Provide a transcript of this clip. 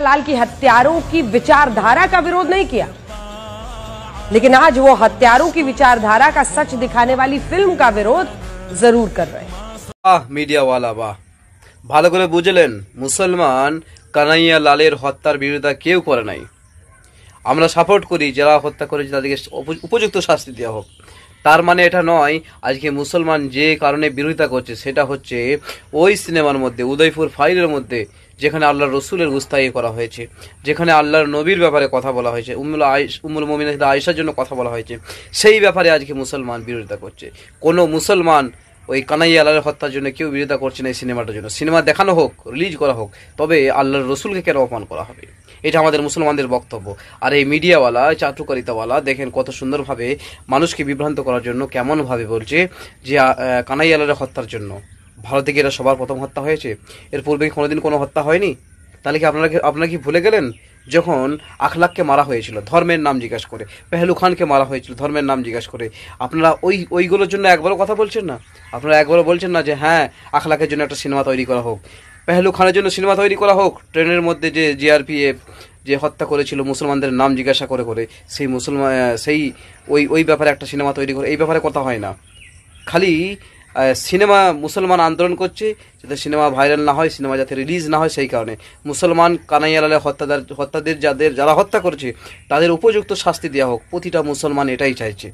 लाल की हत्यारों की विचारधारा का विरोध नहीं किया, लेकिन आज वो हत्यारों की विचारधारा का सच दिखाने वाली फिल्म का विरोध जरूर कर रहे हैं। मीडिया वाला वाह, ভালো করে বুঝলেন মুসলমান কানাইয়া লালের হত্যার বিরোধিতা কেউ করে নাই। আমরা সাপোর্ট করি যারা হত্যা করেছে তাদেরকে উপযুক্ত শাস্তি দেওয়া হোক। তার মানে এটা নয় আজকে মুসলমান যে কারণে বিরোধিতা করছে সেটা হচ্ছে ওই সিনেমার মধ্যে উদয়পুর ফাইলের মধ্যে যেখানে আল্লাহর রসুলের গুস্তাখি করা হয়েছে, যেখানে আল্লাহর নবীর ব্যাপারে কথা বলা হয়েছে, উম্মুল মুমিনিন আয়েশার জন্য কথা বলা হয়েছে, সেই ব্যাপারে আজকে মুসলমান বিরোধিতা করছে। কোনো মুসলমান ওই কানাইয়া লালের হত্যার জন্য কেউ বিরোধিতা করছে না। এই সিনেমাটার জন্য সিনেমা দেখানো হোক, রিলিজ করা হোক, তবে আল্লাহর রসুলকে কেন অপমান করা হবে, এটা আমাদের মুসলমানদের বক্তব্য। আর এই মিডিয়াওয়ালা চাটুকারিতাওয়ালা দেখেন কত সুন্দরভাবে মানুষকে বিভ্রান্ত করার জন্য কেমনভাবে বলছে যে কানাইয়া লালের হত্যার জন্য ভারতে কি এটা সবার প্রথম হত্যা হয়েছে, এর পূর্বে কোনোদিন কোনো হত্যা হয়নি? তাহলে কি আপনারা কি ভুলে গেলেন যখন আখলাককে মারা হয়েছিল ধর্মের নাম জিজ্ঞাসা করে, পেহলু খানকে মারা হয়েছিল ধর্মের নাম জিজ্ঞাসা করে, আপনারা ওইগুলোর জন্য একবারও কথা বলছেন না? আপনারা একবারও বলছেন না যে হ্যাঁ আখলাকের জন্য একটা সিনেমা তৈরি করা হোক, পেহলু খানের জন্য সিনেমা তৈরি করা হোক, ট্রেনের মধ্যে যে জিআরপিএফ যে হত্যা করেছিল মুসলমানদের নাম জিজ্ঞাসা করে করে সেই ওই ব্যাপারে একটা সিনেমা তৈরি করে, এই ব্যাপারে কথা হয় না। খালি সিনেমা মুসলমান আন্দোলন করছে যাতে সিনেমা ভাইরাল না হয়, সিনেমা যাতে রিলিজ না হয়, সেই কারণে মুসলমান কানাইয়া লালের যারা হত্যা করেছে তাদের উপযুক্ত শাস্তি দেওয়া হোক, প্রতিটা মুসলমান এটাই চাইছে।